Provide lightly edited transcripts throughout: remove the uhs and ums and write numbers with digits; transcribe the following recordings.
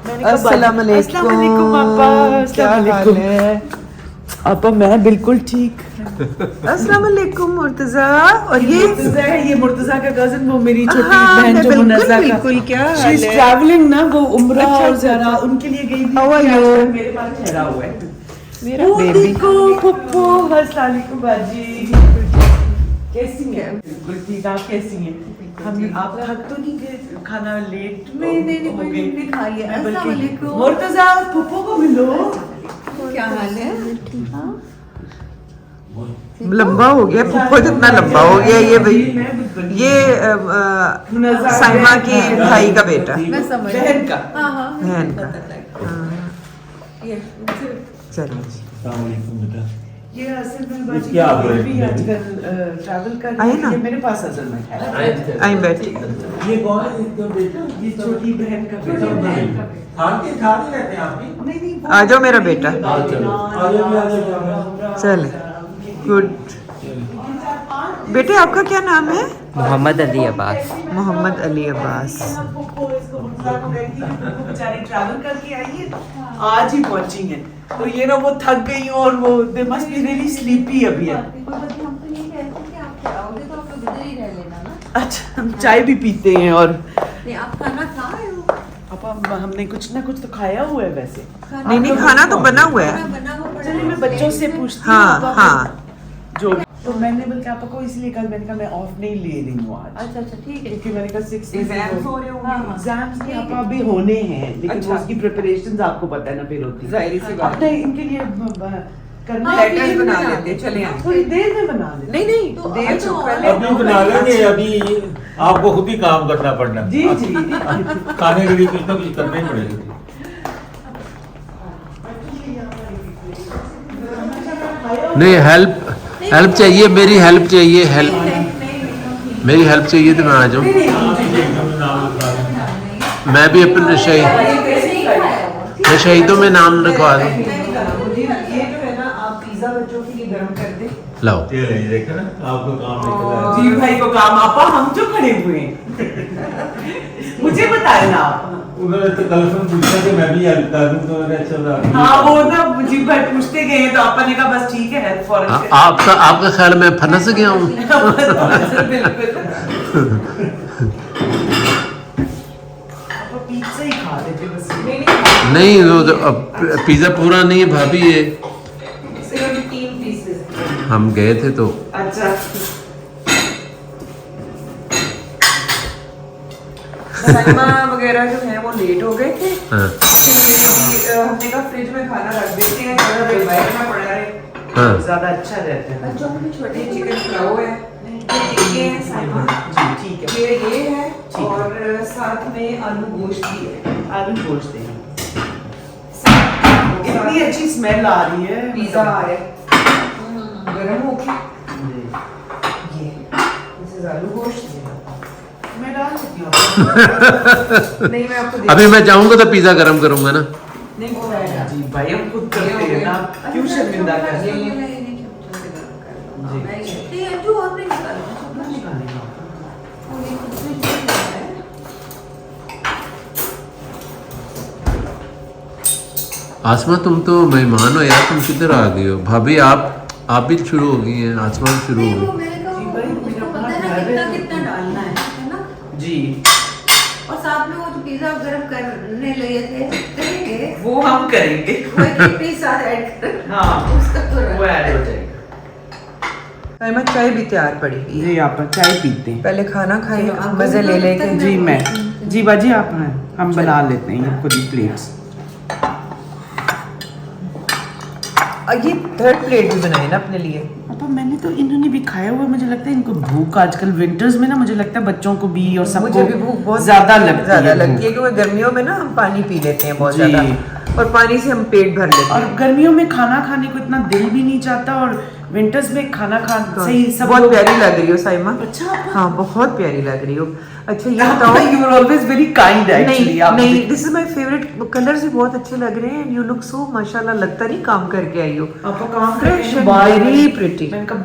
अस्सलाम वालेकुम पापा। क्या हाल है? पापा मैं बिल्कुल ठीक। अस्सलाम वालेकुम मुर्तजा। और ये मुर्तजा का कजन, वो मेरी छोटी हाँ, बहन मैं जो बिल्कुल मुनज़्ज़ा का। बिल्कुल क्या She हाल is है? traveling ना, वो उम्रा अच्छा, और अच्छा, ज़रा अच्छा। उनके लिए गई थी। How are कि you? आजकल मेरे पास ठहरा हुआ है। मेरा वो बेबी देखो पप्पू। अस्सलाम वालेकुम बाजी। कैसी हैं? बिल्कुल ठीक। आप कैसी हैं? आप थक तो नहीं गए? खाना लेट नहीं, हो गए? मैंने खा लिया। मैं अस्सलाम बल्कि- वालेकुम। मुर्तजा पप्पू को मिलो। क्या हाल है? लंबा हो गया, पुप्पो कितना लंबा हो गया ये भाई। ये साइमा की भाई का बेटा, मैं समझ बहन का। हाँ बहन का। ये चलो ये असल में बाजी क्या आप भी बोल रहे आजकल ट्रैवल कर आई रही ना। है। मेरे पास असल में है। आई बैठी। ये कौन है इसका बेटा? ये छोटी बहन का बेटा। खाते रहते हैं आप भी? नहीं नहीं वो- आ जाओ मेरा बेटा। आ जाओ, आ जाओ। चले गुड। बेटे आपका क्या नाम है? मोहम्मद अली अब्बास। मोहम्मद अली अब्बास। बेचारी ट्रैवल करके आई है, आज ही पहुंची है। तो ये ना वो थक गई और वो they must be really sleepy अभी है। हम तो ये कहते हैं कि आप आओगे तो आप लोग इधर ही रह लेना ना। अच्छा हम चाय भी पीते हैं और नहीं, आप खाना खा रहे हो? अब हमने कुछ ना कुछ तो खाया हुआ है वैसे। नहीं नहीं, खाना तो बना हुआ खाना है। बना हुआ पड़ा चलिए है। मैं बच्चों से पूछती हूँ। हाँ आप- हाँ। जो तो मैंने बल्कि आपको को इसलिए कल मैंने कहा मैं ऑफ नहीं ले रही हूँ आज, अच्छा ठीक है। क्योंकि मैंने कहा 6 एग्जाम्स हो रहे होंगे। हाँ। एग्जाम्स नहीं आपका अभी होने हैं, लेकिन अच्छा। वो उसकी प्रिपरेशंस आपको पता है ना फिर होती है। जाहिर सी बात। अब नहीं इनके लिए करना हाँ, है। फिर लेटर्स भी बना बना लेते हैं, चले आए। थोड़ी देर में बना लेते नहीं नहीं, तो देर अच्छा, तो और पहले अभी बना लेंगे, अभी आपको खुद ही काम करना पड़ना। जी जी खाने के लिए कुछ ना कुछ करना ही पड़ेगा। नहीं, हेल्प चाहिए, मेरी हेल्प चाहिए, मेरी हेल्प चाहिए तो मैं आ जाऊँ। मैं भी अपने शहीदों में नाम लिखवा दूँ। ये जो है ना आप पिज्जा बच्चों के लिए गर्म कर दें। लाओ। ये नहीं देखा ना, आपको काम निकल रहा है। जी भाई को काम आपा हम जो खड़े हुए हैं। मुझे बताए ना आप। उन्होंने तो कल से पूछा कि मैं भी हेल्प कर दूं, तो मैंने अच्छा लगा। हाँ वो ना जी भाई पूछते गए हैं, तो आपा ने कहा बस ठीक है हेल्प फॉर आपका ख्याल मैं फंस गया हूँ। पिज्जा ही खा लेते बस। नहीं वो तो पिज़्ज़ा पूरा नहीं है भाभी, ये सिर्फ 3 पीसेस। हम गए थे तो अच्छा साइमा वगैरह जो है वो लेट हो गए थे, हाँ इसलिए भी हमने कहा फ्रिज में खाना रख देते हैं, थोड़ा देर बैठ में पड़ा रहे, हाँ। ज्यादा अच्छा रहता है। बच्चों को भी छोटे चिकन पुलाव है, टिक्के हैं साइमा, जी ठीक है। ये है और साथ में आलू गोश्त भी है। आलू गोश्त हैं। साथ इतनी अच्छी स्मेल आ रही है। पिज्जा आ रहा है गरम होके। ये दिस इज आलू गोश्त। मैं डाल देती हूँ। नहीं मैं आपको अभी मैं जाऊंगा तो पिज़्ज़ा गरम करूंगा ना। नहीं वो है जी भाई हम खुद करते हैं ना, क्यों शर्मिंदा कर रहे हैं? आसमा तुम तो मेहमान हो यार, तुम किधर आ गई हो? भाभी आप भी शुरू हो गई हैं, आसमा भी शुरू हो गई। कितना डालना है ना? जी और साथ में वो जो पिज्जा गरम करने लगे थे करेंगे वो हम करेंगे। वो एक पीस साथ ऐड कर। हाँ उसका तो वो ऐड हो जाएगा। साइमा चाय भी तैयार पड़ी हुई है। जी आप चाय पीते हैं। पहले खाना खाएं, चलो, आप मजे ले लेके। जी मैं जी बाजी आप हैं, हम बना लेते हैं खुद ही प्लेट्स। ये 3rd प्लेट भी बनाई ना अपने लिए। पापा मैंने तो इन्होंने भी खाया हुआ है, मुझे लगता है इनको भूख आजकल विंटर्स में ना, मुझे लगता है बच्चों को भी और सबको मुझे भी भूख बहुत ज्यादा लगती है, क्योंकि गर्मियों में ना हम पानी पी लेते हैं बहुत जी। ज्यादा, और पानी से हम पेट भर लेते और हैं। गर्मियों में खाना खाने को इतना दिल भी नहीं चाहता, और विंटर्स में खाना सही सब बहुत लोग- प्यारी लग रही हो साइमा। अच्छा आपा? हाँ बहुत प्यारी लग रही हो। अच्छा ये बताओ। You are always very kind actually. नहीं नहीं, this is my favourite. Colours भी बहुत अच्छे लग रहे हैं। यू लुक सो माशाल्लाह, लगता नहीं काम करके आई हो। आपका काम Fresh करके and बाल very pretty. मैं इनका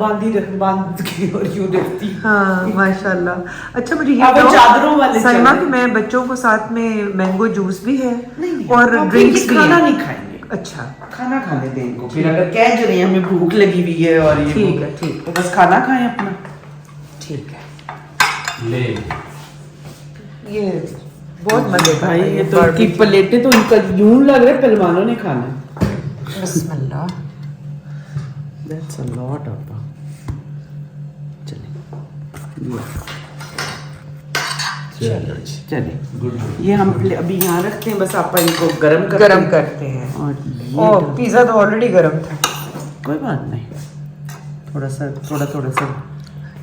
बांध के और यूं देखती। हाँ माशाल्लाह। अच्छा मुझे ये आप वो बताओ, चादरों वाले साइमा चल कि मैं बच्चों को साथ में मैंगो जूस भी है नहीं, और आप ड्रिंक्स इनके भी खाना है। नहीं खाएंगे। अच्छा खाना खाने दें इनको, फिर अगर कह जो रहे हैं हमें भूख लगी हुई है और ये ठीक है, ठीक तो बस खाना खाएं अपना। ठीक है। ले ये बहुत मजे का भाई है ये तो इनकी प्लेटें तो इनका यूं लग रहा है पहलवानों ने खाना। बिस्मिल्लाह। दैट्स अ लॉट आपा। चलिए चलिए गुड। ये हम अभी यहाँ रखते हैं, बस आप इनको गरम करते हैं। और ये ओ पिज्जा तो ऑलरेडी गरम था। कोई बात नहीं, थोड़ा सा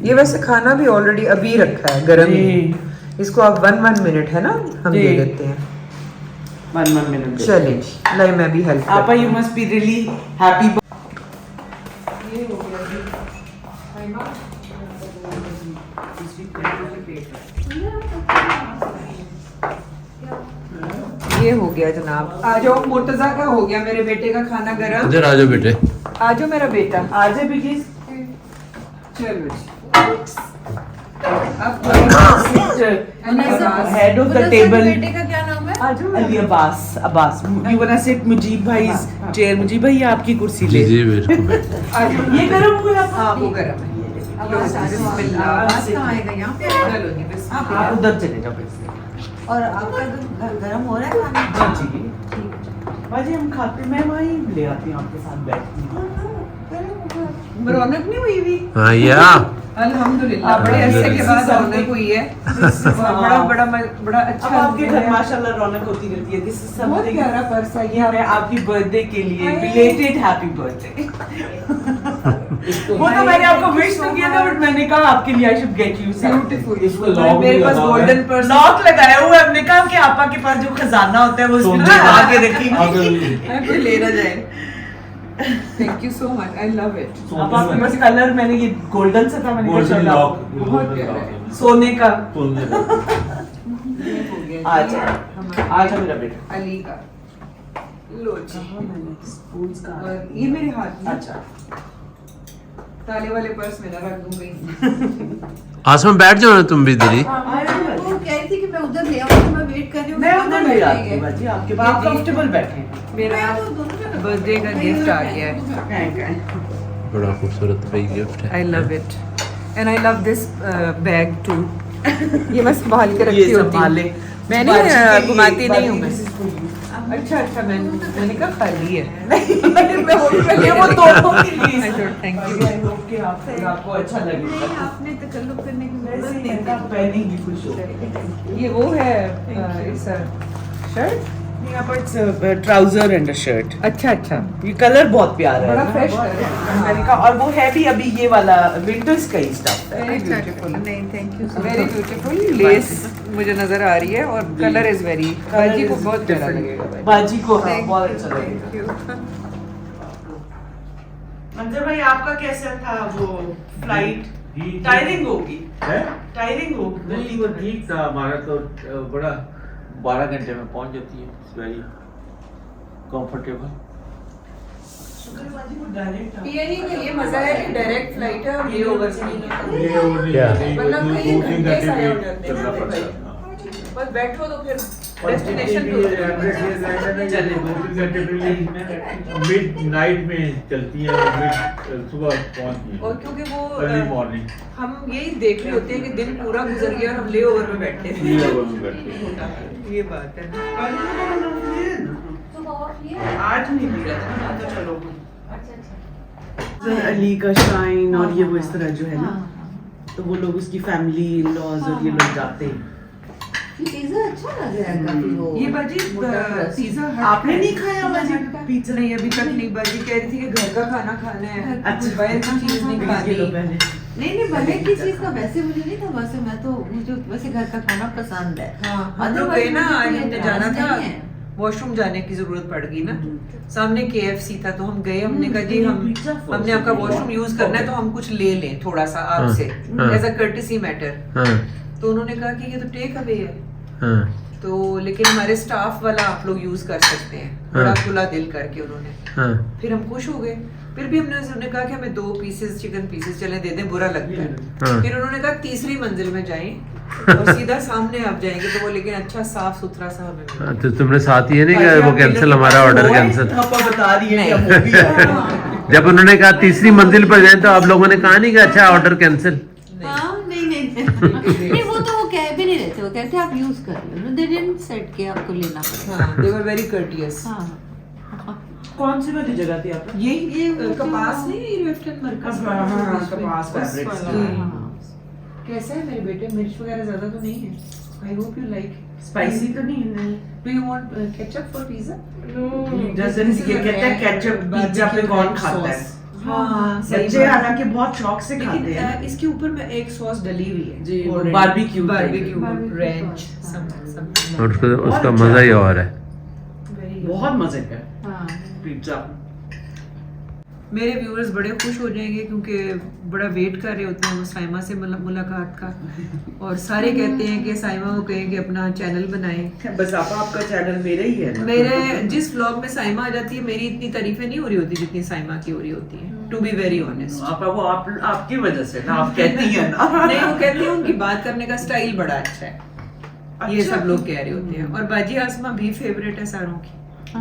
ये वैसे खाना भी ऑलरेडी अभी रखा है गरम ही। जी। इसको आप 1 मिनट है ना हम जी। दे देते हैं। 1 मिनट चलिए नहीं मैं भी हेल्प आपा you must be really happy. ये हो गया जनाब। आ जाओ, मुर्तजा का हो गया, मेरे बेटे का खाना गरम। इधर आ जाओ बेटे। आ जाओ मेरा बेटा। आज है बिगी चलो जी। हेड ऑफ द उधर टेबल। से बेटे का क्या नाम है? Ali Abbas you want to sit Mujeeb भाई चेयर। मुजीब भाई आपकी कुर्सी ले। जी बिल्कुल बेटे। आ जाओ। ये गरम हो गया। हाँ वो गरम है। आवाज आ रही है। बिस्मिल्लाह। आवाज कहाँ आएगा यहाँ पे? चलो जी बिस्मिल्लाह। आप उधर चले जाओ फिर। और आपका गरम हो रहा है खाना? हाँ जी बाजी हम खाते, मैं वहीं ले आती हूँ आपके साथ बैठती हूँ। रौनक नहीं हुई भी? हाँ या अल्हम्दुलिल्लाह बड़े अरसे के बाद रौनक हुई है। और बड़ा अच्छा। अब आपके घर माशाल्लाह रौनक होती रहती है। दिस इज बहुत प्यारा पर्स है ये मैं आपकी बर्थडे के लिए बिलेटेड हैप्पी बर्थडे। वो तो मैंने आपको विश तो किया था बट मैंने कहा आपके लिए I should get you beautiful. इसको लॉक मेरे भी पास लगा हुआ गोल्डन है। पर्स लॉक लगाया हुआ है। हमने कहा कि आपा के पास जो खजाना होता है वो उसमें लगा के रखेंगे। कोई ले ना जाए। Thank you so much, I love it. अब आपके पास कलर मैंने ये गोल्डन से था, मैंने कहा गोल्डन चलो लॉक बहुत प्यारा है। सोने का। तोलने का। हो गया अच्छा अच्छा मेरा बेटा। अली का लो जी। स्पून्स का। और ये मेरे हाथ में अच्छा ताले वाले पर्स में ना रख दूंगी। आसमान बैठ जाओ ना तुम भी दीदी। वो कह रही थी कि मैं उधर ले आऊँ, तो मैं वेट कर रही हूँ। मैं उधर ले आती हूँ बैठेंगे। बाजी आपके पास। आप कंफर्टेबल बैठे हैं। मेरा मैं तो दोनों जगह- बर्थडे का गिफ्ट आ गया है। बड़ा खूबसूरत भाई गिफ्ट है। I love it and I love this bag too. ये मैं संभाल के ये रखती होती संभाले। हूँ। मैं बाजी के नहीं लिए- घुमाती नहीं हूँ बाजी मैं। अच्छा अच्छा मैंने कहा खाली है। ये वो दोनों के लिए। थैंक बाजी, यू। I hope कि आपको अच्छा नहीं, लगेगा। आपने तकल्लुफ करने की वैसे जरूरत ही नहीं इनका थी। पहनेंगी खुश हो। ये वो है इट्स शर्ट। यहाँ पर ट्राउजर एंड अ शर्ट। अच्छा अच्छा ये कलर बहुत प्यारा है बड़ा ना? fresh कलर है। मैंने कहा और वो है भी अभी ये वाला विंटर्स का ही स्टफ है। वेरी अच्छा, ब्यूटीफुल। नहीं thank you very beautiful less मुझे नजर आ रही है और कलर इज वेरी बाजी को बहुत प्यारा लगेगा। बाजी को हाँ, बहुत अच्छा लगेगा। मंजर भाई आपका कैसा था वो फ्लाइट? टायरिंग होगी। है? टायरिंग होगी। नहीं वो ठीक था हमारा तो बड़ा 12 घंटे में पहुंच जाती है। Very comfortable. ये मजा है कि डायरेक्ट फ्लाइट है और ये ओवर से नहीं है। ये वो नहीं क्या? नहीं, मतलब वो कहीं 2-3 घंटे घंटे सारे हो वेट जाते हैं करना ना पड़ता भाई। है। हाँ। बस बैठो तो फिर और डेस्टिनेशन जितनी पे भी होते हैं। एवरेज एयरलाइन है ना, ये 2-3 घंटे पहले मिड नाइट में चलती है और मिड सुबह पहुंचती है। और क्योंकि वो अर्ली मॉर्निंग हम यही देख रहे होते हैं कि दिन पूरा गुजर गया और हम ले ओवर में बैठे थे। ये लेवल में बैठते हैं। ये बात है। आज नहीं मिला था ना, तो चलो अच्छा अली का श्राइन और ये वो इस तरह जो है ना, तो वो लोग उसकी फैमिली लॉज और ये लोग जाते हैं। पिज्जा अच्छा लग रहा है काफी वो। ये बाजी मोटा क्रस्ट। पिज्जा हट आपने है। नहीं खाया बाजी पिज्जा नहीं अभी तक नहीं। बाजी कह रही थी कि घर का खाना खाना है। अच्छा। बाहर की चीज नहीं ये खानी। लो पहले। नहीं भले की चीज का वैसे मुझे नहीं था, वैसे मैं तो मुझे वैसे घर का खाना पसंद है। हाँ हम लोग गए ना आज हमने जाना था वॉशरूम जाने की जरूरत पड़ गई ना, सामने KFC था तो हम गए, हमने कहा जी हमने आपका वॉशरूम यूज करना है तो हम कुछ ले लें थोड़ा सा आपसे एज अ कर्टेसी मैटर। तो उन्होंने कहा कि ये तो टेक अवे है, तो लेकिन हमारे स्टाफ वाला आप लोग यूज कर सकते हैं, बड़ा खुला दिल करके उन्होंने। फिर हम खुश हो गए, फिर भी हमने कहा कि हमें 2 पीसेस चिकन पीसेस चले दे दें, बुरा लगता है। फिर उन्होंने कहा तीसरी मंजिल में जाएं और सीधा सामने आप जाएंगे तो वो लेकिन अच्छा साफ सुथरा सा हमें मिला। तो तुमने साथ ये नहीं कहा वो कैंसिल, हमारा ऑर्डर कैंसिल। पापा बता रही है कि अब होगी। जब उन्होंने कहा तीसरी मंजिल पर जाए तो आप लोगों ने कहा नहीं कि अच्छा ऑर्डर कैंसिल। नहीं वो तो वो कह भी नहीं रहते, वो कहते आप यूज कर लो, दे डिडंट सेट के आपको लेना पड़ेगा। हाँ, they were very courteous। कौन सी वाली जगह थी आप? ये कपास नहीं, वेस्टर्न मरकज कपास फैब्रिक्स। कैसा है मेरे बेटे, मिर्च वगैरह ज्यादा तो नहीं है? I hope you like. Spicy तो नहीं है। Do you want ketchup for pizza? Doesn't, ये कहते हैं केचप पिज्जा पे कौन खाता है? हाँ सही बच्चे बात। हालांकि बहुत शौक से खाते लेकिन हैं। इसके ऊपर में एक सॉस डली हुई है जी, already। barbecue barbecue type। Ranch सब और उसका मजा ही और है। बहुत मजे का हाँ पिज्जा। मेरे व्यूअर्स बड़े खुश हो जाएंगे क्योंकि बड़ा वेट कर रहे होते हैं वो साइमा से मुलाकात का, और सारे कहते हैं कि साइमा को कहें कि अपना चैनल बनाएं। बस आपका चैनल मेरा ही है ना। मेरे जिस व्लॉग में साइमा आ जाती है मेरी इतनी तारीफें नहीं हो रही होती जितनी साइमा की हो रही होती है, टू बी वेरी ऑनेस्ट। आपकी वजह से ना, आप कहती हैं ना। नहीं वो कहती है उनकी बात करने का स्टाइल बड़ा अच्छा है, ये सब लोग कह रहे होते हैं। और बाजी आसमा भी फेवरेट है सारों की।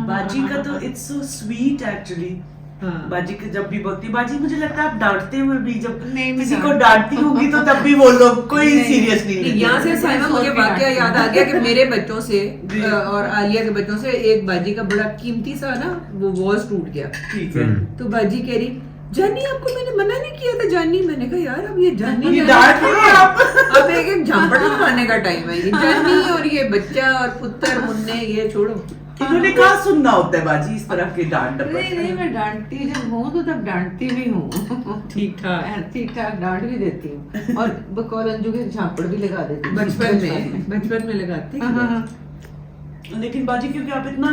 बाजी का तो इट्स सो स्वीट एक्चुअली। हाँ। बाजी के जब भी बोलती बाजी, मुझे लगता है आप डांटते हुए भी जब नहीं, किसी मैं को डांटती होंगी तो तब भी वो लोग कोई सीरियस नहीं लेते। यहाँ से साइमा मुझे वाकया याद आ गया कि मेरे बच्चों से और आलिया के बच्चों से एक बाजी का बड़ा कीमती सा ना वो वॉज टूट गया। ठीक है। तो बाजी कह रही जानी आपको मैंने मना नहीं किया था जानी। मैंने कहा यार अब ये जानी ये डांट रही है आप। अब एक झापड़ लगाने का टाइम है, ये जानी और ये बच्चा और पुत्र मुन्ने ये छोड़ो। इन्होंने कहा सुनना होता है बाजी इस तरह के डांट नहीं मैं डांटती जब हूँ तो तब डांटती भी हूँ ठीक ठाक ठीक ठाक डांट भी देती हूँ और बकौल अंजू के झापड़ भी लगा देती हूँ बचपन में लगाते हैं। लेकिन बाजी क्योंकि आप इतना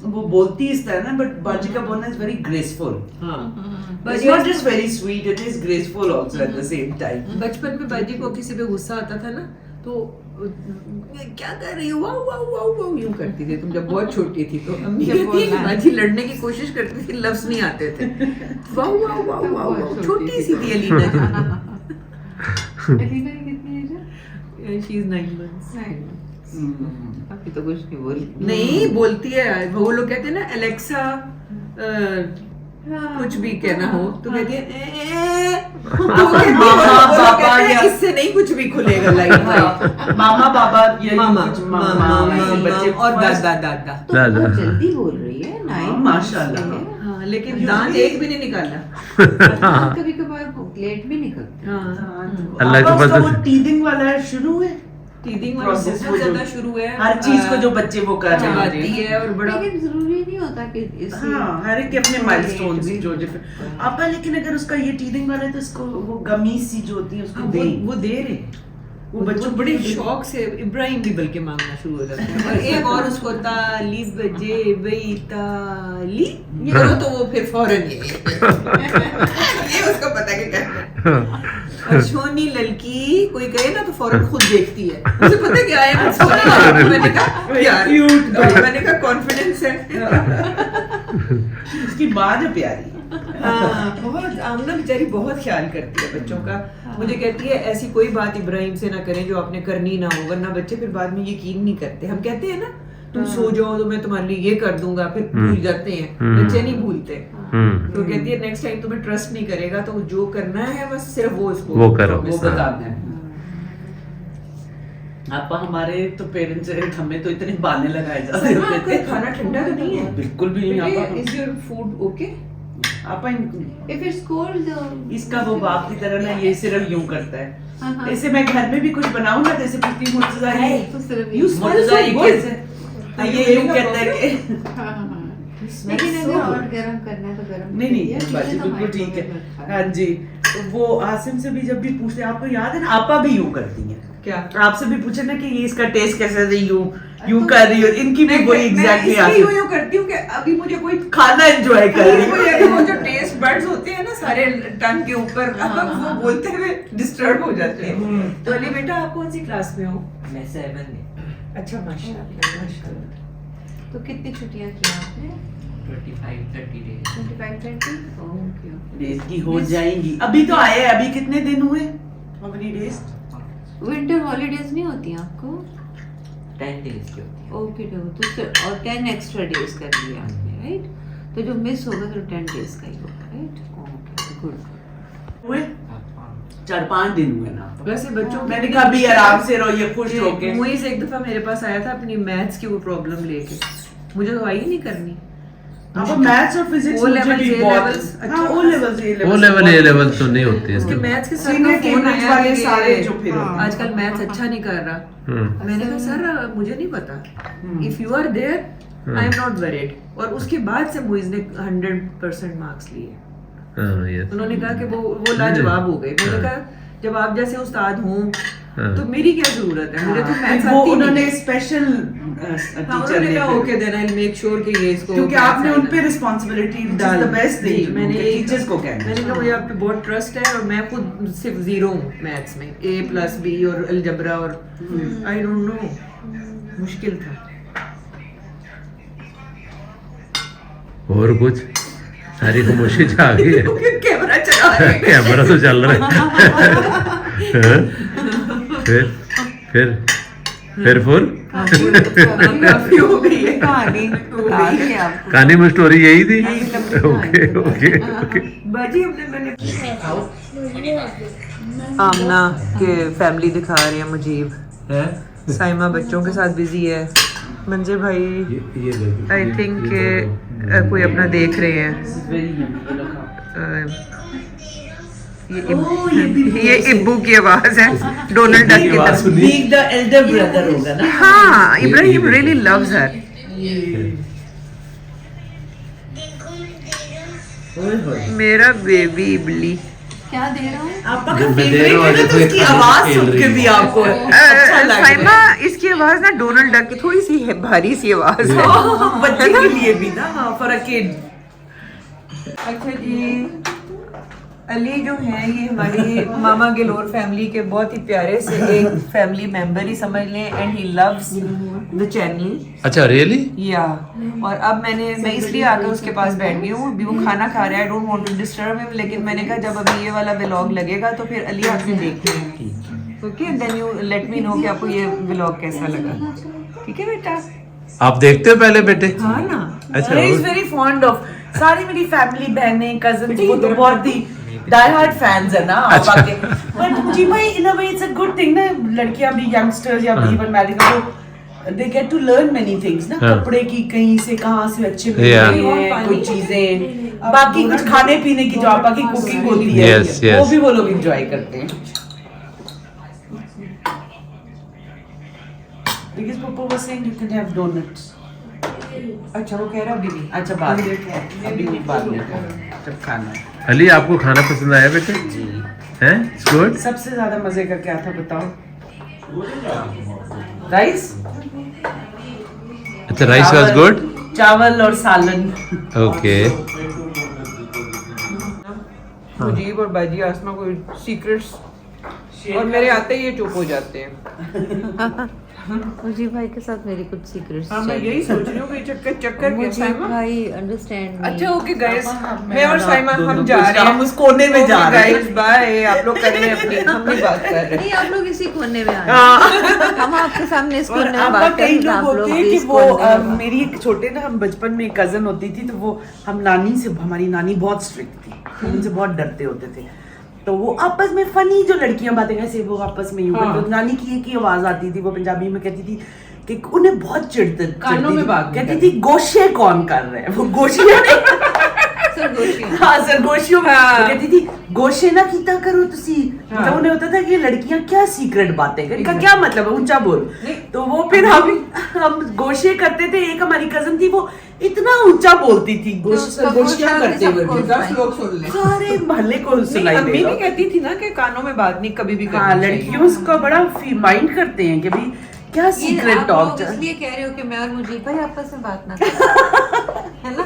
वो बोलती इस तरह ना, बट बाजी का बोलना इज वेरी ग्रेसफुल। हाँ It's not just very sweet, it is graceful also at the same time. बचपन में बाजी को किसी पे गुस्सा आता था ना तो क्या कर रही हो वाओ वाओ वाओ वाओ यूं करती थी। तुम जब बहुत छोटी थी तो अम्मी कहती है कि बाजी लड़ने की कोशिश करती थी, लफ्ज नहीं आते थे। Wow wow wow wow wow छोटी सी थी अलीना। अलीना की कितनी एज है? She is 9 months। अभी तो कुछ नहीं बोली। नहीं बोलती है, वो लोग कहते हैं ना एलेक्सा कुछ भी कहना हो तो कहती है इससे नहीं कुछ भी खुलेगा लाइफ। मामा बाबा ये मामा कुछ बच्चे और दादा दादा तो बहुत जल्दी बोल रही है नाइन माशाल्लाह। हाँ लेकिन दांत एक भी नहीं निकाला। कभी कभार लेट भी निकलते हाँ अल्लाह के उसका वो फजल। टीदिंग वाला है शुरू है। टीदिंग वाला Process बहुत वो जो- ज्यादा शुरू है, हर चीज को जो बच्चे वो कर रहे चबाती होते हैं। है और बड़ा लेकिन जरूरी नहीं होता कि इससे हाँ हर एक के अपने माइलस्टोन्स जो डिफरेंट आपा। लेकिन अगर उसका ये टीदिंग वाला है तो इसको वो गमी सी जो होती है उसको दे। वो दे रहे हैं। वो वो बच्चों बच्चों बड़े शौक से इब्राहिम भी बल्कि मांगना शुरू हो जाता है। और एक और उसको तालिब जे बई ताली ये करो तो वो फिर फौरन ये उसको पता है कि करना है। और सोनी लड़की कोई कहे ना तो फौरन खुद देखती है, मुझे पता है क्या है। मैंने कहा यार मैंने कहा कॉन्फिडेंस है। उसकी माँ जो प्यारी बहुत आमना बेचारी बहुत ख्याल करती है बच्चों का। मुझे कहती है ऐसी कोई बात इब्राहिम से ना करें जो आपने करनी ना हो, वरना बच्चे फिर बाद में यकीन नहीं करते। हम कहते हैं ना तुम सो जाओ तो मैं तुम्हारे लिए ये कर दूंगा, फिर भूल जाते हैं, बच्चे नहीं भूलते। तो कहती है नेक्स्ट टाइम तुम्हें ट्रस्ट नहीं करेगा तो जो करना है बस सिर्फ वो इसको वो करो। वो बताते हैं। आपा हमारे तो पेरेंट्स हमें तो इतने बहाने लगाए जाते होते थे। खाना ठंडा तो नहीं है बिल्कुल भी नहीं आपा। Is your food okay? आपा if it's cold इसका वो बाप की तरह ना ये सिर्फ यूं करता हाँ, है। हाँ। ऐसे मैं घर में भी कुछ बनाऊं ना जैसे पूछती हूँ मुर्तजा ये तो सिर्फ यू मुर्तजा ये कैसे तो ये यूं कहता है कि लेकिन अगर और गरम करना है तो गरम नहीं बाजी बिल्कुल ठीक है। हाँ जी तो वो आसिम से भी जब भी पूछते हैं आपको याद है ना आपा भी यूं करती हैं। क्या? आपसे भी पूछे ना कि ये इसका टेस्ट कैसा है यूं यूं कर रही हो, इनकी भी वही एग्जैक्टली आती है। यूं करती हूँ कि अभी मुझे कोई खाना एंजॉय कर रही हो। वो जो टेस्ट बड्स होते हैं ना सारे टंग के ऊपर, वो बोलते हुए डिस्टर्ब हो जाते हैं। तो अली बेटा आप कौन सी क्लास में हो? मैं 7 में। अच्छा माशाल्लाह माशाल्लाह। तो कितनी छुट्टियां की आपने? 25-30 days। 25-30? Okay okay. डेज की हो जाएंगी। अभी तो आए, अभी कितने दिन हुए? How many days? Winter holidays नहीं होती आपको? 10 days की होती है। ओके तो फिर और 10 एक्स्ट्रा डेज कर लिए आपने, राइट? तो जो मिस होगा तो 10 डेज का ही होगा, राइट? Okay good. हुए? हाँ। 4-5 दिन हुए ना। वैसे बच्चों के मैंने कहा अभी आराम से रहो, ये खुश होके। मुइज एक दफा मेरे पास आया था अपनी मैथ्स की वो प्रॉब्लम लेके, मुझे तो आई नहीं करनी। अब मैथ्स और फिजिक्स O मुझे levels, भी A बहुत levels, हाँ अच्छा O levels वो लेवल ए लेवल तो नहीं होती है उसके इसमें। मैथ्स के सर Senior का फोन Cambridge आया वाले कि सारे जो फिर हाँ, होते हैं। आजकल मैथ्स अच्छा नहीं कर रहा। मैंने कहा सर मुझे नहीं पता, if you are there I am not worried. और उसके बाद से मुइज ने 100% मार्क्स लिए। हाँ, yes। उन्होंने कहा कि वो लाजवाब हो गए। मैंने कहा जब आप जैसे उस्ताद हों तो मेरी क्या जरूरत है, मुझे तो मैथ्स वो आती उन्होंने नहीं। स्पेशल हाँ, टीचर उन्होंने ने कहा okay then I will make sure कि ये इसको क्योंकि maths आपने उन आएगा। पे रिस्पांसिबिलिटी डाल द बेस्ट जी, थिंग मैंने टीचर्स को कहना मैंने कहा मुझे आप पे बहुत ट्रस्ट है और मैं खुद सिर्फ 0 हूँ मैथ्स में, A+B और अलजबरा और आई डोंट नो, मुश्किल था। और कुछ सारी खामोशी छा गई है। कैमरा चला रहे हैं। कैमरा तो चल रहा है। फिर फुल काफी हो गई है कहानी बता दी आपको। कहानी में स्टोरी यही थी। Okay okay okay. बाजी मैंने आमना के फैमिली दिखा रहे हैं मुजीब, साइमा बच्चों के साथ बिजी है, मंजर भाई आई थिंक कोई अपना देख रहे हैं। ये इब्बू की आवाज है, डोनाल्ड डक की तरफ। बीइंग द एल्डर ब्रदर होगा ना। हाँ इब्राहिम रियली लव्स हर। मेरा बेबी इबली क्या दे रहा हूँ? आपका मैं दे फेवरेट रहा हूँ, है ना, तो देखो, उसकी खाने आवाज खेल सुन रही के है। भी आपको अच्छा लग साइमा रहा है। इसकी आवाज ना डोनाल्ड डक की थोड़ी सी है, भारी सी आवाज है। बच्चे के लिए भी ना फॉर अ किड। अच्छा जी, अली जो है ये हमारी मामा गिलोर फैमिली के बहुत ही प्यारे से एक फैमिली मेंबर ही समझ लें, and he loves the channel. अच्छा रियली? या और अब मैं इसलिए आकर उसके पास बैठ गई हूँ, अभी वो खाना खा रहा है, I don't want to disturb him, लेकिन मैंने कहा जब अभी ये वाला व्लॉग लगेगा तो फिर अली आपने देखना है, okay? Then you let me know कि आपको ये व्लॉग कैसा लगा, ठीक है बेटा? आप देखते हो पहले बेटे? हाँ ना। अच्छा he is very fond of सारी मेरी फैमिली बहनें कजिन्स वो तो बहुत ही डाई हार्ड फैंस है ना अच्छा। आपके। बट जी भाई in a way it's a good thing ना, लड़कियां भी यंगस्टर्स या इवन मैरिड को they get to learn many things ना, हाँ। कपड़े की कहीं से कहाँ से अच्छे मिलते Yeah. हैं, कोई चीजें बाकी कुछ खाने पीने की जो बाकी कुकिंग होती है Yes, yes. वो भी वो लोग एंजॉय करते हैं। Because Papa was saying you can have donuts. अच्छा वो कह रहा अभी नहीं। अच्छा बाद में अभी नहीं, बाद में जब खाना है। अली आपको खाना पसंद आया बेटे? हैं? It's good? सबसे ज्यादा मजे का क्या था बताओ? राइस? अच्छा राइस वाज गुड? चावल और सालन। ओके। मुजीब और बाजी आसमा कोई सीक्रेट्स, और मेरे आते ही ये चुप हो जाते हैं। मुझे भाई के साथ मेरी कुछ सीक्रेट्स हाँ मैं यही सोच रही हूँ कि चक्कर मुझे साइमा। भाई अंडरस्टैंड अच्छा ओके गाइस, मैं और साइमा हम जा रहे हैं, हम उस कोने में जा रहे हैं। गाइस बाय, आप लोग कर रहे हैं अपनी, हम नहीं बात कर रहे। नहीं, आप लोग इसी कोने में आए। हम आपके सामने इस और कोने में आपका बात कई करें, लोग आप होते लोग हैं भी कि इस वो कोने में। मेरी एक छोटे ना, हम बचपन में कजन होती थी तो वो हम नानी से, हमारी नानी बहुत स्ट्रिक्ट थी, हम उनसे बहुत डरते होते थे, तो वो आपस में फनी जो लड़कियां बातें कैसे वो आपस में यूं करते, तो नानी की एक ही आवाज आती थी, वो पंजाबी में कहती थी कि उन्हें बहुत कानों में बात नहीं कहती थी गोशे कौन कर रहे हैं, वो गोशियां सरगोशियां। हाँ सरगोशियों में वो कहती थी गोशे ना कीता करो तुसी, मतलब उन्हें होता था कि ये लड़कियां क्या सीक्रेट बातें करें, इनका क्या मतलब है, ऊंचा बोल। तो वो फिर हम गोशे करते थे, एक हमारी कजन थी वो इतना ऊंचा बोलती थी गोशियां करते हुए भी। 10 लोग सुन ले। सारे मोहल्ले को सुनाई अम्मी देगा। भी कहती थी ना कि कानों में बात नहीं कभी भी हाँ करनी चाहिए। लड़कियों का बड़ा माइंड करते हैं कि भाई क्या सीक्रेट टॉक इसलिए कह रहे हो कि मैं और मुजीब भाई आपस में बात ना करें, है ना?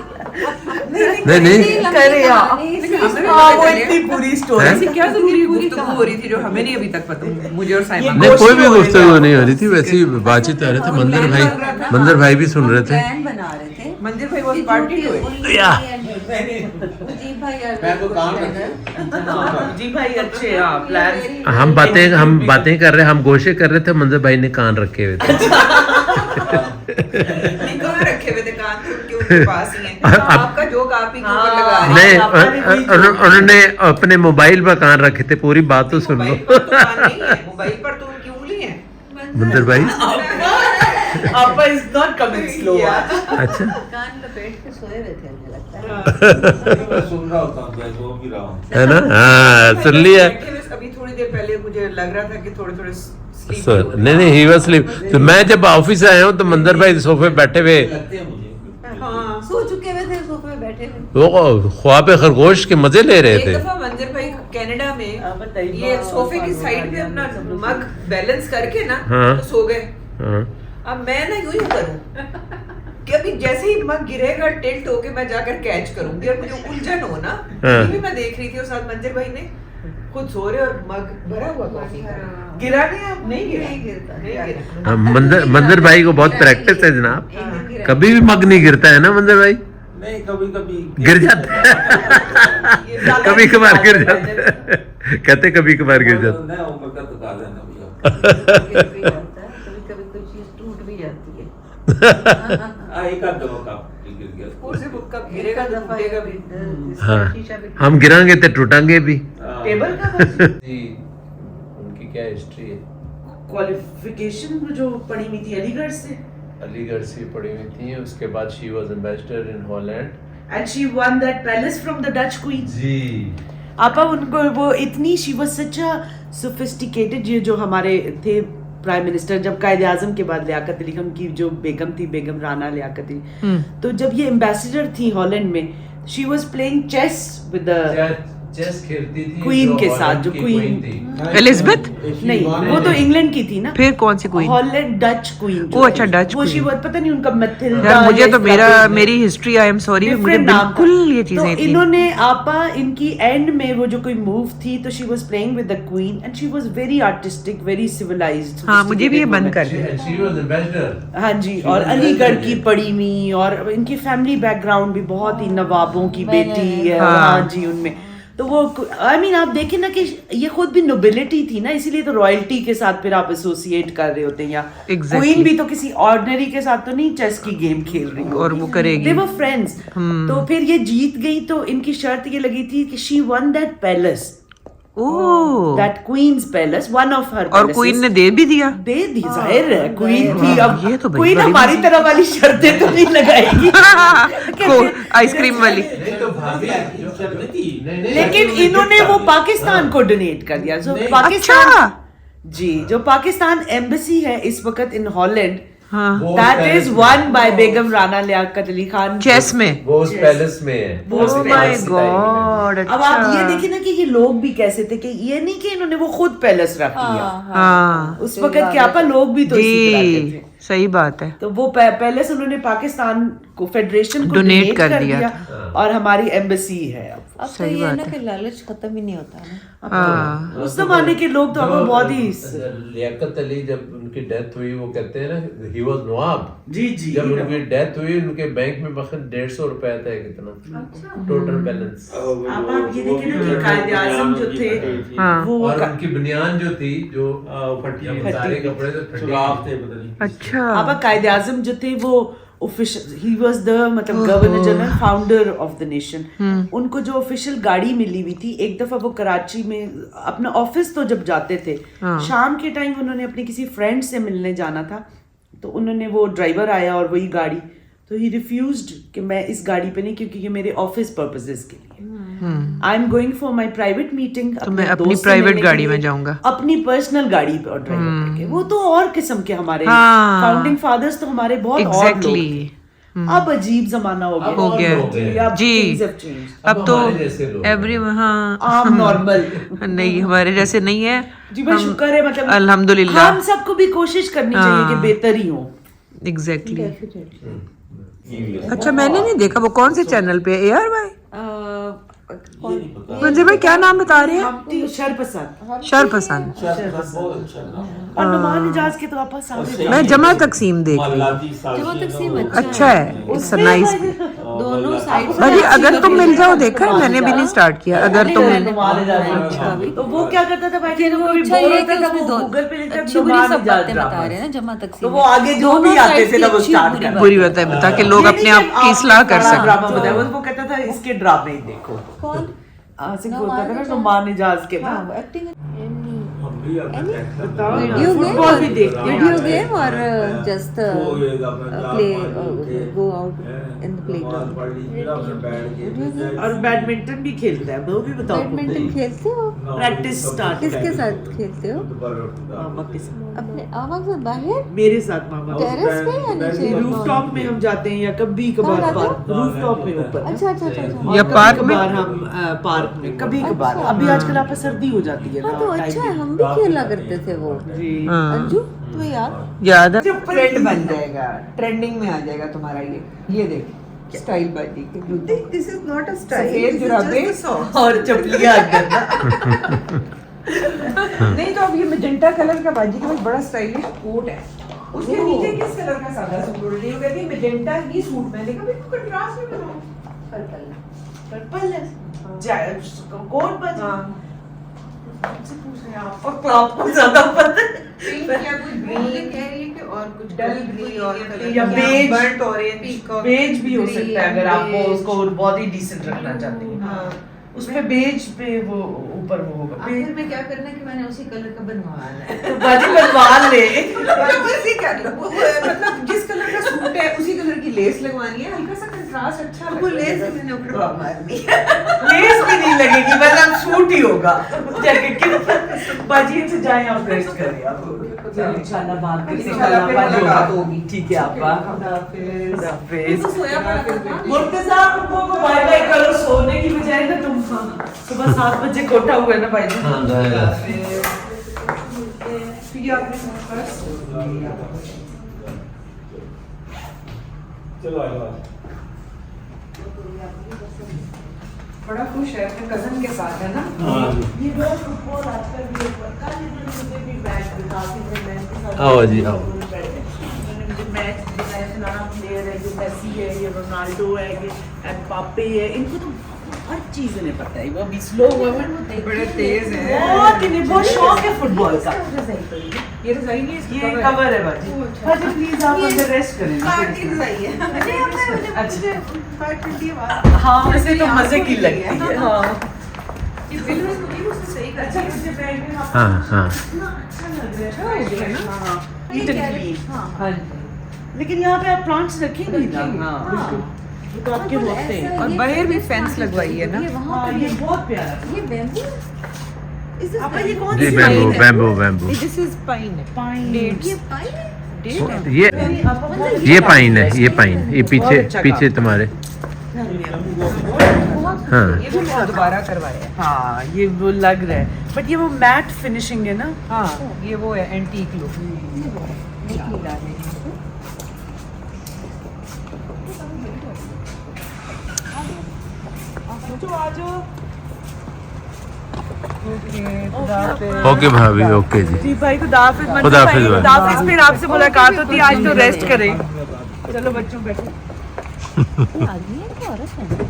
नहीं करे यार। हमें हाँ, वो पता चले। इतनी पूरी स्टोरी हैं? ऐसी क्या जरूरी गुफ्तगू हो रही थी जो हमें नहीं अभी तक पता, मुझे और साइमा नहीं, को। कोई भी गुफ्तगू नहीं हो रही थी, वैसे ही बातचीत हो रही थी। मंदिर भाई भी सुन रहे थे। प्लान बना रहे थे मंदिर भाई बहुत पार्टी हुए। मुजीब भाई मैं तो काम करता जी भाई अच्छे हैं, हाँ, प्लान हम बातें कर रहे, हम गोशे कर रहे थे, मंदिर भाई ने कान रखे हुए थे। नहीं, कहाँ रखे हुए थे कान, तो उनके पास ही हैं। आपका जोक आप ही के ऊपर लगा रहे हैं। नहीं, उन्होंने अपने मोबाइल पर कान रखे थे, पूरी बात तो सुन लो। मोबाइल पर तो कान नहीं है, मोबाइल पर तो उनकी उंगली है। मंदिर भाई आपा इज नॉट कमिंग स्लो। अच्छा, कान लपेट के सोए हुए थे, मुझे लगता है। मैं सुन रहा होता हूँ, मैं सो भी रहा हूँ। है ना? हाँ, सुन लिया। बैठे हुए अभी थोड़ी देर पहले मुझे लग रहा था कि थोड़े sleepy सर, हो रहे नहीं ही वाज स्लीप। तो मैं जब ऑफिस आया हूँ तो मंदिर भाई सोफे बैठे हुए, लगते हैं मुझे। हैं। हाँ। सो चुके हुए थे, सोफे में बैठे थे। वो ख्वाब खरगोश के मजे ले रहे एक थे। दफा मंदिर भाई कनाडा में बताइए। ये सोफे की साइड पे अपना मग बैलेंस करके ना हाँ। तो सो गए। हाँ। अब मैं ना यूं ही करूं कि अभी जैसे ही मग गिरेगा टिल्ट होके मैं जाकर कैच करूंगी और मुझे उलझन हो ना। हाँ। ये भी मैं देख रही थी और साथ मंदिर भाई ने खुद सो रहे और मग भरा हुआ कॉफी का। गिरा नहीं आप? नहीं गिरा, नहीं गिरता। नहीं गिरा। हाँ, मंदिर भाई को बहुत प्रैक्टिस है जनाब। एक दिन गिरा। कभी भी मग नहीं गिरता है ना मंदिर भाई? नहीं, कभी कभी गिर जाता है। कभी कभार गिर जाता है। कहते कभी कभार गिर जाता नहीं, उम्र का तो काला है ना भैया। गिर भी जाता है, कभी-कभी कोई चीज टूट भी जाती है। एक आध दफा का गिर गया। और से कब गिरेगा तो टूटेगा भी। हाँ, शीशा भी हम गिरांगे तो टूटांगे भी। टेबल का बस उनकी क्या हिस्ट्री है? क्वालिफिकेशन जो पढ़ी हुई थी अलीगढ़ से, अलीगढ़ से पढ़ी हुई थी, उसके बाद she was ambassador in Holland. And she won that palace from the Dutch queen. जी। आपा उनको वो इतनी she was such a sophisticated, ये जो हमारे थे प्राइम मिनिस्टर जब कायदे आजम के बाद लियाकत अली खान की जो बेगम थी, बेगम राना लियाकत अली, तो जब ये एम्बेसडर थी हॉलैंड में, she was playing chess with the chess खेलती थी क्वीन के साथ, जो क्वीन थी। एलिजाबेथ? नहीं, वो तो इंग्लैंड की थी ना। फिर कौन सी क्वीन? Holland Dutch queen. ओ अच्छा, डच वो शी क्वीन। पता नहीं उनका मैथिल्डा यार मुझे तो या मेरी हिस्ट्री, आई एम सॉरी, मुझे different नाम था। बिल्कुल ये चीजें तो इतनी- इन्होंने आपा इनकी एंड में वो जो कोई मूव थी, तो she was playing with the queen and she was very artistic, very civilised. हाँ, मुझे भी ये बंद कर दिया। She was ambassador. हाँ जी, और अलीगढ़ की पढ़ी हुई, और इनकी फैमिली बैकग्राउंड भी बहुत ही नवाबों की बेटी है। हाँ। हाँ जी, उनमें तो वो आई मीन आप देखें ना कि ये खुद भी नोबिलिटी थी ना, इसीलिए तो रॉयल्टी के साथ फिर आप एसोसिएट कर रहे होते हैं। या Exactly. क्वीन भी तो किसी ऑर्डिनरी के साथ तो नहीं चेस की गेम खेल रही और वो करेगी। दे वर फ्रेंड्स। तो फिर ये जीत गई, तो इनकी शर्त ये लगी थी कि she won that palace, oh, that queen's palace, one of her और क्वीन ने दे भी दिया। दे दी, जाहिर है क्वीन थी। अब ये तो बड़ी क्वीन बड़ी हमारी तरह वाली शर्तें तो नहीं लगाएगी। आइसक्रीम वाली। नहीं तो भाभी नहीं, लेकिन इन्होंने वो पाकिस्तान को डोनेट कर दिया। जो नहीं। पाकिस्तान, अच्छा। जी, जो पाकिस्तान एम्बेसी है इस वक्त इन हॉलैंड, हाँ, that is one by Begum Rana Liaquat Ali Khan. Chess में। वो उस पैलेस में है। वो उस ओह पैलेस माय में। गॉड। अब आप ये देखिए ना कि ये लोग भी कैसे थे, कि ये नहीं कि इन्होंने वो खुद पैलेस रख लिया। हाँ उस वक्त क्या पा लोग भी तो इसी तरह के जी, थे। सही बात है। तो वो पैलेस उन्होंने पाकिस्तान को, फेडरेशन को Donate donate कर दिया और हमारी एम्बेसी है अब। अब तो सही ये है बात ना है। कि लालच खत्म ही नहीं होता ना। हाँ, उस जमाने के लोग तो अब बहुत ही लियाकत अली जब उनकी डेथ हुई, वो कहते हैं ना ही वाज नवाब। जी जी। जब उनकी डेथ हुई, उनके बैंक में बखन 150 रुपए था, कितना टोटल बैलेंस। अब आप ये देखें ना कि कायदे आज़म जो थे, हाँ। वो और उनकी बनियान जो थी, जो फटी जब हुई। सारे कपड़े तो फटे सुराख थे, पता नहीं। अच्छा। अब कायदे आज़म जो थे वो ऑफिशियल, ही वाज द मतलब governor general, founder of the nation. उनको जो ऑफिशियल गाड़ी मिली हुई थी, एक दफा वो कराची में अपना ऑफिस तो जब जाते थे, शाम के टाइम उन्होंने अपने किसी फ्रेंड से मिलने जाना था, तो उन्होंने वो ड्राइवर आया और वही गाड़ी, तो ही रिफ्यूज्ड कि मैं इस गाड़ी पे नहीं, क्योंकि ये मेरे ऑफिस पर्पसेस के लिए, I am going for my private meeting, तो मैं अपनी प्राइवेट गाड़ी में जाऊंगा, अपनी पर्सनल गाड़ी पे और ड्राइवर लेके। वो तो और किस्म के हमारे हाँ। फाउंडिंग फादर्स तो हमारे बहुत और लोग थे। एग्जैक्टली। अब अजीब जमाना हो गया हो गया अब जी। things have changed. अब तो हमारे जैसे लोग हैं। एवरी हाँ आम नॉर्मल नहीं हमारे जैसे नहीं है जी भाई शुक्र है मतलब अल्हम्दुलिल्लाह हम सबको भी कोशिश करनी चाहिए कि बेहतर ही हो एग्जैक्टली। अच्छा मैंने नहीं देखा वो कौन से चैनल पे है AR भाई मंजर भाई क्या नाम बता रहे हैं शरपसंद शरपसंद और नुमान इजाज के तो वापस आ गए मैं जमा तकसीम देख रही जमा तकसीम हूँ। अच्छा है इट्स नाइस दोनों साइड भाजी अगर तुम मिल जाओ देखा है मैंने भी नहीं स्टार्ट किया अगर तुम नुमान इजाज तो वो क्या करता था भाई फिर वो कभी अच्छा बोर ये होता कि था उसमें वो दो गूगल पे लिखता अच्छी बुरी नुमान सब इजाज बातें बता ड्रामा रहे हैं ना जमा तकसीम तो वो आगे जो भी आते थे ना वो स्टार्ट करता बुरी बात है ताकि लोग अपने आप की इस्लाह कर सकें। ड्रामा बताया वो कहता था इसके ड्रामे ही देखो कौन आसिक बोलता था ना नुमान इजाज के ना एक्टिंग वीडियो फुटबॉल भी देखते हैं वीडियो गेम और just play go out in the playground और बैडमिंटन भी खेलता है वो भी बताओ बैडमिंटन खेलते हो प्रैक्टिस स्टार्ट किसके साथ खेलते हो मामा के साथ अपने आमा के साथ बाहर मेरे साथ मामा टेरेस पे या नीचे रूफटॉप में हम जाते हैं या कभी कभार कहाँ पार्क रूफटॉप में ऊपर अच्छा अच्छा अच्छा अच्छा या पार्क में कभार हम पार्क में कभी कभार अच्छा। अभी आजकल आप सर्दी हो जाती है हाँ तो अच्छा है हम भी खेला करते थे वो जी हाँ अंजू तो यार याद है ट्रेंड बन जाएगा ट्रेंडिंग में आ जाएगा तुम्हारा ये देख स्टाइल बाजी के This is not a style. सफेद This is जुराबे just the socks. और चपलियां अंदर नहीं तो अब ये मजेंटा कलर का बाजी के पास बड़ा स्टाइलिश कोट है उसके नीचे किस कलर का सादा सूट उड़ रही है वो कहती है मजेंटा ही सूट मैंने कहा बिल्कुल कंट्रास्ट में बनाओ पर्पल है कोट बजा हाँ आपसे पूछ रहे हैं आप और आपको ज्यादा पता है पिंक या कुछ ग्रीन कह रही है कि और कुछ डल कोई ग्रीन और या कलर या बेज बर्ट ऑरेंज बेज भी हो सकता है अगर आप वो उसको बहुत ही डिसेंट रखना चाहते हैं हाँ उसमें बेज पे वो ऊपर वो होगा आखिर में क्या करना है कि मैंने उसी कलर का बनवाना है तो बाजी बनवा ले बस ये कर लो मतलब जिस कलर का सूट है उसी कलर की लेस लगवानी है हल्का सा कंट्रास्ट अच्छा वो लगेगा लेस बस। मैंने ऊपर मार दी लेस भी नहीं लगेगी बस आप सूट ही होगा जैकेट के ऊपर बाजी से जाएं आप रेस्ट करें आप इंशाल्लाह बात करें इंशाल्लाह फिर मुलाकात होगी। ठीक है आपका हाफिज। खुदा हाफिज तो सोया पड़ा था मुर्तजा आपको बाय बाय करो सोने की बजाय ना तुम सुबह 7 बजे कोठा हुआ है ना भाई हाँ गया फिर आपने पर्स चलो आ जाओ बड़ा खुश है अपने कजन के साथ है ना ये बड़ा फुटबॉल आजकल भी कल इन्होंने मुझे भी मैच दिखा के मैच के साथ आओ जी, आओ। उन्होंने मुझे मैच दिखाया फलाना प्लेयर है जो मेसी है ये रोनाल्डो है ये एम्बापे है इनको तो हर चीज इन्हें पता है वो भी स्लो हुआ है बड़े तेज हैं बहुत इन्हें बहुत शौक है फुटबॉल का ये रजाई नहीं है ये कवर है बाजी बाजी प्लीज आप अंदर रेस्ट करें पार्टी रजाई है मुझे आता है मुझे अच्छा। 520 बात हाँ वैसे तो मजे की लगती है हाँ ये बिल्कुल मुझे उससे सही कर अच्छा मुझे बैग में हाँ हाँ अच्छा लग रहा है हाँ ये नीट कह एंड रही- क्लीन हाँ हाँ लेकिन यहाँ पे आप प्लांट्स रखेंगे ना हाँ बिल्कुल ये तो आपके होते हैं और बाहर भी फेंस लगवाई है ना ये वहाँ हाँ ये बहुत प्यारा है ये बैम्बू आपा ये कौन जी सी बैम्बू पाइन है? Bamboo bamboo this is pine है पाइन ये पाई है डेट है ये पाइन है ये पाइन ये पीछे अच्छा पीछे तुम्हारे हाँ ये भी मैं दोबारा करवाया है हाँ ये वो लग रहा है बट ये वो मैट फिनिशिंग है ना हाँ ये वो है एंटीक लुक ओके भाभी ओके जी जी भाई खुदा हाफिज मंजूर खुदा भाई, हाफिज भाई। खुदा हाफिज फिर आपसे मुलाकात होती है आज तो रेस्ट करें चलो बच्चों बैठो आदमी है कि औरत है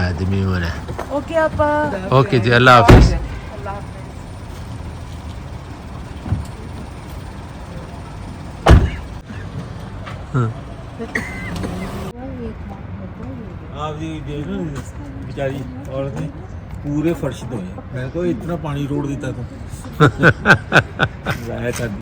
आदमी होना ओके आपा ओके जी अल्लाह हाफिज आप जी देख लो बेचारी औरतें पूरे फर्श धोए मैं तो इतना पानी रोड़ देता था